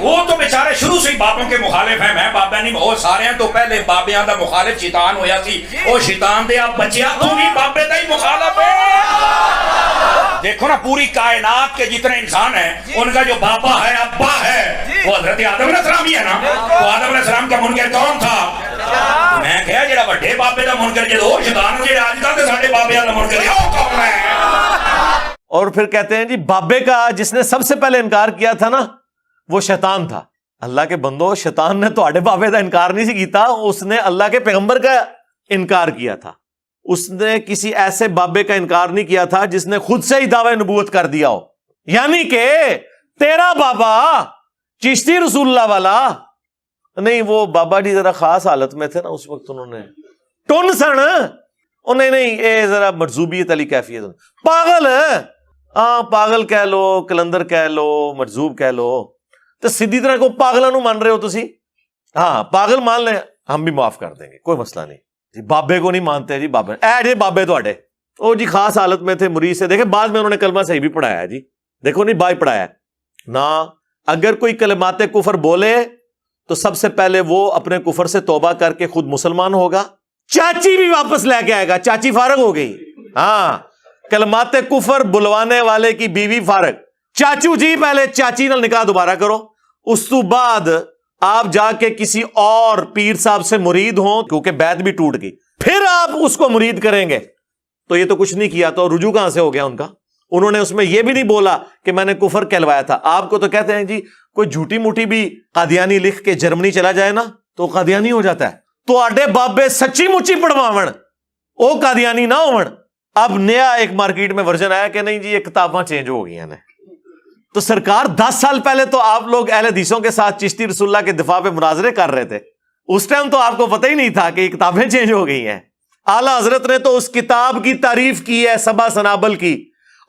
وہ تو بیچارے شروع سے ہی بابوں کے مخالف ہیں. میں بابا نہیں, وہ سارے تو پہلے بابیاں دا مخالف شیطان ہویا سی. وہ شیطان دے اب بچیا تو بھی بابے دا ہی مخالف ہے. دیکھو نا پوری کائنات کے جتنے انسان ہیں ان کا جو بابا ہے ابا ہے وہ حضرت آدم علیہ السلام ہی ہے نا. تو آدم علیہ السلام کا منکر کون تھا؟ میں کہا جڑا بڑے بابے دا منکر جدو شیطان جڑے اج کل دے ساڈے بابیاں دا منکر ہے وہ کون ہے؟ اور پھر کہتے ہیں جی بابے کا جس نے سب سے پہلے انکار کیا تھا نا وہ شیطان تھا. اللہ کے بندو, شیطان نے تو آڈے بابے کا انکار نہیں سی کیتا, اس نے اللہ کے پیغمبر کا انکار کیا تھا. اس نے کسی ایسے بابے کا انکار نہیں کیا تھا جس نے خود سے ہی دعوی نبوت کر دیا ہو. یعنی کہ تیرا بابا چشتی رسول اللہ والا نہیں, وہ بابا جی ذرا خاص حالت میں تھے نا اس وقت, انہوں نے ٹن سن نہیں اے ذرا مرزوبیت علی کیفیت, پاگل پاگل کہہ لو, کلندر کہہ لو, مرزوب کہہ لو, تو سیدھی طرح کو پاگلوں نو مان رہے ہو تسی. ہاں پاگل مان لیں, ہم بھی معاف کر دیں گے, کوئی مسئلہ نہیں جی. بابے کو نہیں مانتے جی, بابے جی بابے تو اڈے او جی خاص حالت میں تھے, مرید سے. دیکھیں بعد میں انہوں نے کلمہ صحیح بھی پڑھایا ہے جی, دیکھو نہیں بائی پڑھایا ہے نا. اگر کوئی کلمات کفر بولے تو سب سے پہلے وہ اپنے کفر سے توبہ کر کے خود مسلمان ہوگا, چاچی بھی واپس لے کے آئے گا, چاچی فارغ ہو گئی. ہاں کلمات کفر بلوانے والے کی بیوی فارغ, چاچو جی پہلے چاچی نال نکاح دوبارہ کرو, اس تو بعد آپ جا کے کسی اور پیر صاحب سے مرید ہوں, کیونکہ بیعت بھی ٹوٹ گئی, پھر آپ اس کو مرید کریں گے. تو یہ تو کچھ نہیں کیا, تو رجوع کہاں سے ہو گیا ان کا؟ انہوں نے اس میں یہ بھی نہیں بولا کہ میں نے کفر کہلوایا تھا. آپ کو تو کہتے ہیں جی کوئی جھوٹی موٹی بھی قادیانی لکھ کے جرمنی چلا جائے نا تو قادیانی ہو جاتا ہے. تو آڈے بابے سچی مچی پڑھواون او قادیانی نہ ہون. اب نیا ایک مارکیٹ میں ورژن آیا کہ نہیں جی یہ کتاباں چینج ہو گئی ہیں. تو سرکار 10 سال پہلے تو آپ لوگ اہل حدیثوں کے ساتھ چشتی رسول اللہ کے دفاع پہ مناظرے کر رہے تھے, اس ٹائم تو آپ کو پتہ ہی نہیں تھا کہ یہ کتابیں چینج ہو گئی ہیں. اعلیٰ حضرت نے تو اس کتاب کی تعریف کی ہے سبا سنابل کی,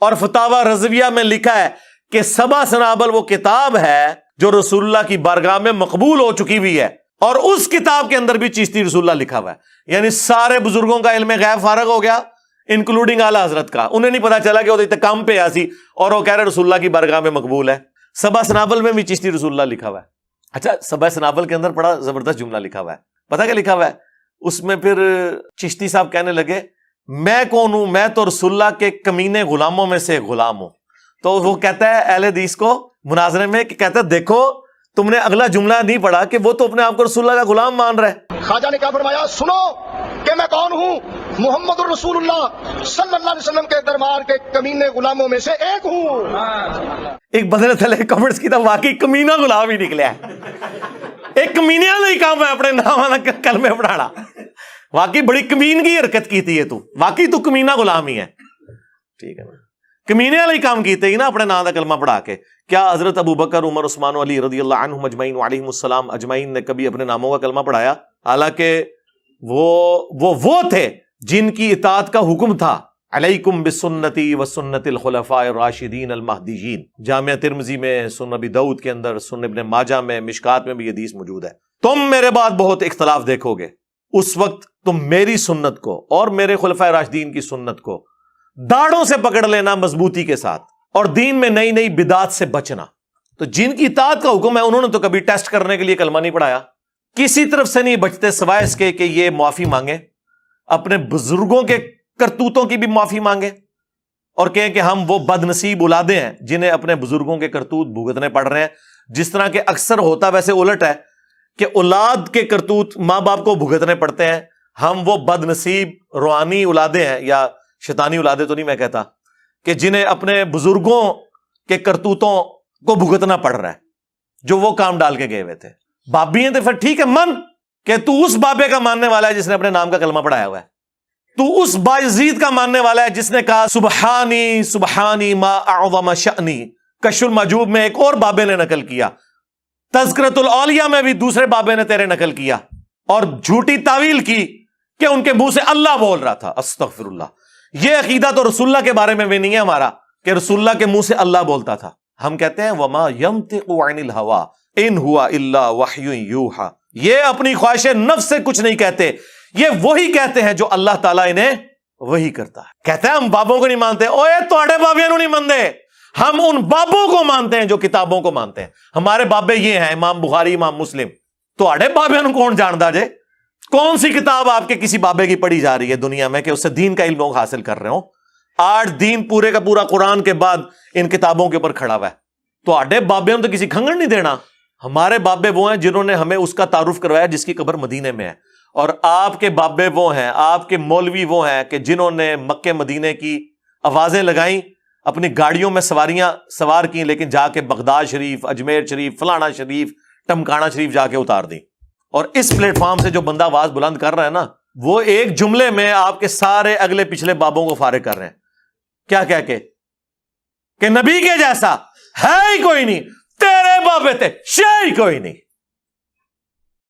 اور فتاوی رضویہ میں لکھا ہے کہ سبا سنابل وہ کتاب ہے جو رسول اللہ کی بارگاہ میں مقبول ہو چکی ہوئی ہے, اور اس کتاب کے اندر بھی چشتی رسول اللہ لکھا ہوا ہے. یعنی سارے بزرگوں کا علم غیب فارغ ہو گیا, انکلوڈنگ اعلیٰ حضرت کا. انہیں نہیں پتا چلا کہ وہ اتنے کام پہ آسی اور وہ کہہ رہے رسول اللہ کی بارگاہ میں مقبول ہے. سبا سنابل میں بھی چشتی رسول اللہ لکھا ہوا ہے. اچھا سبا سنابل کے اندر بڑا زبردست جملہ لکھا ہوا ہے, پتا کیا لکھا ہوا ہے اس میں؟ پھر چشتی صاحب کہنے لگے میں کون ہوں, میں تو رسول اللہ کے کمینے غلاموں میں سے غلام ہوں. تو وہ کہتا ہے اہل حدیث کو مناظرے میں کہ کہتا ہے دیکھو تم نے اگلا جملہ نہیں پڑھا کہ وہ تو اپنے آپ کو رسول اللہ کا غلام مان رہا ہے. خواجہ نے کیا فرمایا, سنو کہ میں کون ہوں, محمد الرسول اللہ صلی اللہ علیہ وسلم کے دربار کے کمینے غلاموں میں سے ایک ہوں. ایک بدلے تھلے کمنٹس کی تو واقعی کمینہ غلام ہی نکلیا ہے. ایک کمینہ نہیں کام ہے اپنے نام والا کلمے پڑھانا, واقعی بڑی کمینگی حرکت کی تھی یہ, تو واقعی تو کمینہ غلام ہی ہے. ٹھیک ہے نا, کمینے والا ہی کام کیتے ہی نا اپنے نام کا کلمہ پڑھا کے. کیا حضرت ابو بکر, عمر, عثمان و علی رضی اللہ عنہم اجمعین وعلیہم السلام اجمعین نے کبھی اپنے ناموں کا کلمہ پڑھایا؟ حالانکہ وہ تھے جن کی اطاعت کا حکم تھا, علیکم بسنتی وسنت الخلفاء الراشدین المہدیین. جامعہ ترمذی میں, سنن ابی داؤد کے اندر, سنن ابن ماجہ میں, مشکات میں بھی حدیث موجود ہے. تم میرے بعد بہت اختلاف دیکھو گے, اس وقت تم میری سنت کو اور میرے خلفاء راشدین کی سنت کو داڑھوں سے پکڑ لینا مضبوطی کے ساتھ, اور دین میں نئی نئی بدعات سے بچنا. تو جن کی اطاعت کا حکم ہے انہوں نے تو کبھی ٹیسٹ کرنے کے لیے کلمہ نہیں پڑھایا, کسی طرف سے نہیں بچتے سوائے اس کے کہ یہ معافی مانگے, اپنے بزرگوں کے کرتوتوں کی بھی معافی مانگے, اور کہیں کہ ہم وہ بد نصیب اولادیں ہیں جنہیں اپنے بزرگوں کے کرتوت بھگتنے پڑ رہے ہیں. جس طرح کہ اکثر ہوتا ویسے الٹ ہے کہ اولاد کے کرتوت ماں باپ کو بھگتنے پڑتے ہیں, ہم وہ بد نصیب روحانی اولادیں ہیں, یا شیطانی اولادیں تو نہیں میں کہتا, کہ جنہیں اپنے بزرگوں کے کرتوتوں کو بھگتنا پڑ رہا ہے جو وہ کام ڈال کے گئے ہوئے تھے. بابی ہیں تو پھر ٹھیک ہے من کہ تو اس بابے کا ماننے والا ہے جس نے اپنے نام کا کلمہ پڑھایا ہوا ہے, تو اس بایزید کا ماننے والا ہے جس نے کہا سبحانی سبحانی ما اعظم شأنی. کشف المحجوب میں ایک اور بابے نے نقل کیا, تذکرۃ الاولیاء میں بھی دوسرے بابے نے تیرے نقل کیا, اور جھوٹی تعویل کی کہ ان کے منہ سے اللہ بول رہا تھا. استغفر اللہ. یہ عقیدہ تو رسول اللہ کے بارے میں بھی نہیں ہے ہمارا کہ رسول اللہ کے منہ سے اللہ بولتا تھا. ہم کہتے ہیں وما ينطق عن الهوى ان هو الا وحی یوحى. یہ اپنی خواہش نفس سے کچھ نہیں کہتے, یہ وہی کہتے ہیں جو اللہ تعالیٰ انہیں وہی کرتا ہے. کہتے ہیں ہم بابوں کو نہیں مانتے, اوے توڑے بابیاں نو نہیں مانتے, ہم ان بابوں کو مانتے ہیں جو کتابوں کو مانتے ہیں. ہمارے بابے یہ ہیں امام بخاری امام مسلم. تو اڑے بابے نو کون جاندا جے؟ کون سی کتاب آپ کے کسی بابے کی پڑھی جا رہی ہے دنیا میں کہ اس سے دین کا علم لوگ حاصل کر رہے ہوں؟ 8 دین پورے کا پورا قرآن کے بعد ان کتابوں کے اوپر کھڑا ہوا ہے. تو اڑے بابے تو کسی کھنگڑ نہیں دینا. ہمارے بابے وہ ہیں جنہوں نے ہمیں اس کا تعارف کروایا جس کی قبر مدینے میں ہے. اور آپ کے بابے وہ ہیں, آپ کے مولوی وہ ہیں کہ جنہوں نے مکے مدینے کی آوازیں لگائیں, اپنی گاڑیوں میں سواریاں سوار کی, لیکن جا کے بغداد شریف, اجمیر شریف, فلانا شریف, ٹمکانا شریف جا کے اتار دی. اور اس پلیٹ فارم سے جو بندہ آواز بلند کر رہا ہے نا, وہ ایک جملے میں آپ کے سارے اگلے پچھلے بابوں کو فارغ کر رہے ہیں. کیا کہہ کے کہ نبی کے جیسا ہے ہی کوئی نہیں, تیرے بابے تھے شے ہی کوئی نہیں.